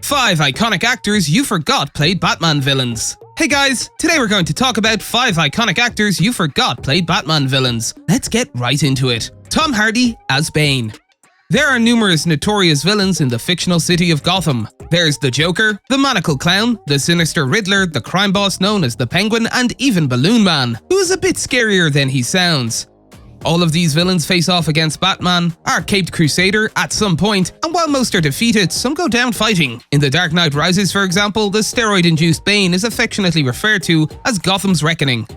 5 iconic actors you forgot played Batman villains. Hey guys, today we're going to talk about 5 iconic actors you forgot played Batman villains. Let's get right into it. Tom Hardy as Bane. There are numerous notorious villains in the fictional city of Gotham. There's the Joker, the Manacle Clown, the sinister Riddler, the crime boss known as the Penguin, and even Balloon Man, who is a bit scarier than he sounds. All of these villains face off against Batman, our caped crusader, at some point, and while most are defeated, some go down fighting. In The Dark Knight Rises, for example, the steroid-induced Bane is affectionately referred to as Gotham's Reckoning.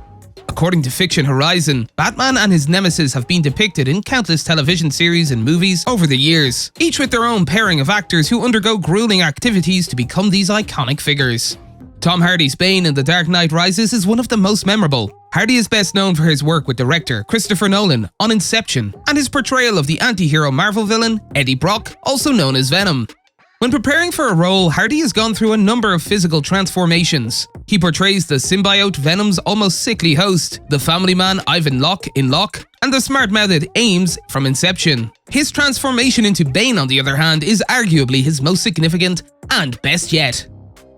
According to Fiction Horizon, Batman and his nemesis have been depicted in countless television series and movies over the years, each with their own pairing of actors who undergo grueling activities to become these iconic figures. Tom Hardy's Bane in The Dark Knight Rises is one of the most memorable. Hardy is best known for his work with director Christopher Nolan on Inception and his portrayal of the anti-hero Marvel villain Eddie Brock, also known as Venom. When preparing for a role, Hardy has gone through a number of physical transformations. He portrays the symbiote Venom's almost sickly host, the family man Ivan Locke in Locke, and the smart-mouthed Ames from Inception. His transformation into Bane, on the other hand, is arguably his most significant and best yet.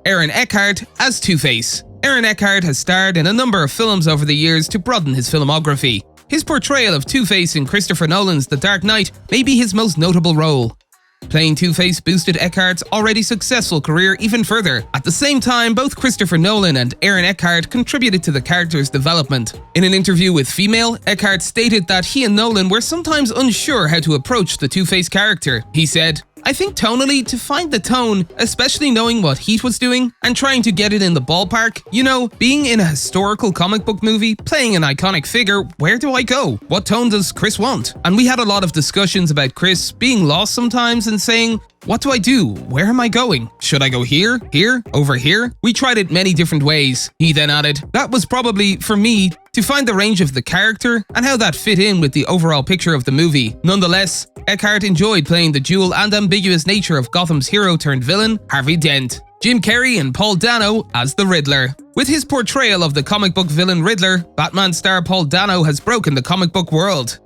Aaron Eckhart as Two-Face. Aaron Eckhart has starred in a number of films over the years to broaden his filmography. His portrayal of Two-Face in Christopher Nolan's The Dark Knight may be his most notable role. Playing Two-Face boosted Eckhart's already successful career even further. At the same time, both Christopher Nolan and Aaron Eckhart contributed to the character's development. In an interview with Female, Eckhart stated that he and Nolan were sometimes unsure how to approach the Two-Face character. He said, "I think tonally, to find the tone, especially knowing what Heat was doing and trying to get it in the ballpark, you know, being in a historical comic book movie, playing an iconic figure, where do I go? What tone does Chris want?" And we had a lot of discussions about Chris being lost sometimes and saying, "What do I do? Where am I going? Should I go here? Here? Over here?" We tried it many different ways. He then added, "That was probably, for me, to find the range of the character and how that fit in with the overall picture of the movie." Nonetheless, Eckhart enjoyed playing the dual and ambiguous nature of Gotham's hero-turned-villain, Harvey Dent. Jim Carrey and Paul Dano as the Riddler. With his portrayal of the comic book villain Riddler, Batman star Paul Dano has broken the comic book world.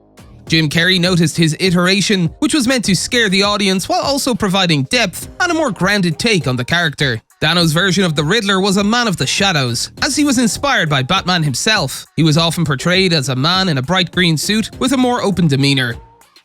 Jim Carrey noticed his iteration, which was meant to scare the audience while also providing depth and a more grounded take on the character. Dano's version of the Riddler was a man of the shadows, as he was inspired by Batman himself. He was often portrayed as a man in a bright green suit with a more open demeanor.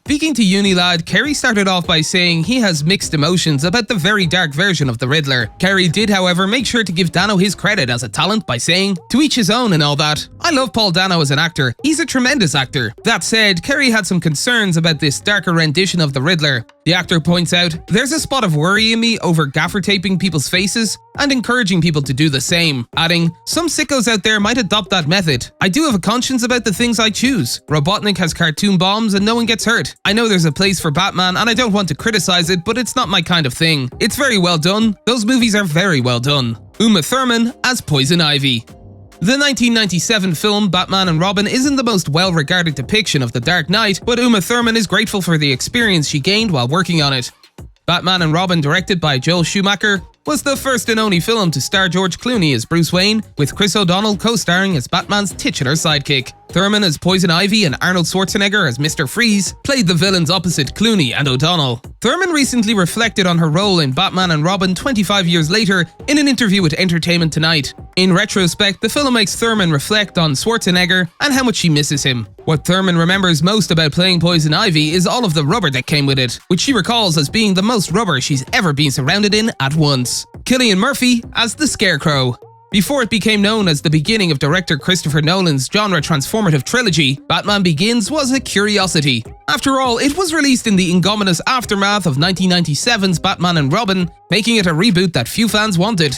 Speaking to Unilad, Carrey started off by saying he has mixed emotions about the very dark version of the Riddler. Carrey did, however, make sure to give Dano his credit as a talent by saying, "To each his own and all that. I love Paul Dano as an actor. He's a tremendous actor." That said, Carrey had some concerns about this darker rendition of the Riddler. The actor points out, "There's a spot of worry in me over gaffer taping people's faces and encouraging people to do the same," adding, "Some sickos out there might adopt that method. I do have a conscience about the things I choose. Robotnik has cartoon bombs and no one gets hurt. I know there's a place for Batman and I don't want to criticize it, but it's not my kind of thing. It's very well done. Those movies are very well done." Uma Thurman as Poison Ivy. The 1997 film Batman and Robin isn't the most well-regarded depiction of the Dark Knight, but Uma Thurman is grateful for the experience she gained while working on it. Batman and Robin, directed by Joel Schumacher, was the first and only film to star George Clooney as Bruce Wayne, with Chris O'Donnell co-starring as Batman's titular sidekick. Thurman as Poison Ivy and Arnold Schwarzenegger as Mr. Freeze played the villains opposite Clooney and O'Donnell. Thurman recently reflected on her role in Batman and Robin 25 years later in an interview with Entertainment Tonight. In retrospect, the film makes Thurman reflect on Schwarzenegger and how much she misses him. What Thurman remembers most about playing Poison Ivy is all of the rubber that came with it, which she recalls as being the most rubber she's ever been surrounded in at once. Cillian Murphy as the Scarecrow. Before it became known as the beginning of director Christopher Nolan's genre-transformative trilogy, Batman Begins was a curiosity. After all, it was released in the ignominious aftermath of 1997's Batman and Robin, making it a reboot that few fans wanted.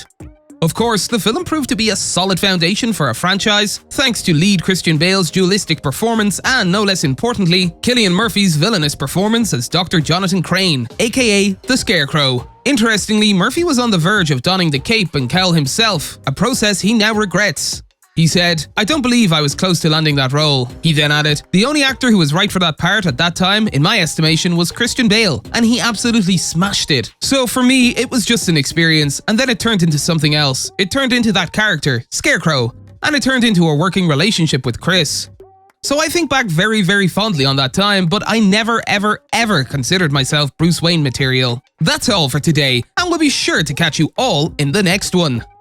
Of course, the film proved to be a solid foundation for a franchise, thanks to lead Christian Bale's dualistic performance and, no less importantly, Cillian Murphy's villainous performance as Dr. Jonathan Crane, aka the Scarecrow. Interestingly, Murphy was on the verge of donning the cape and cowl himself, a process he now regrets. He said, "I don't believe I was close to landing that role." He then added, "The only actor who was right for that part at that time, in my estimation, was Christian Bale, and he absolutely smashed it. So for me, it was just an experience, and then it turned into something else. It turned into that character, Scarecrow, and it turned into a working relationship with Chris." So I think back very fondly on that time, but I never ever considered myself Bruce Wayne material. That's all for today, and we'll be sure to catch you all in the next one.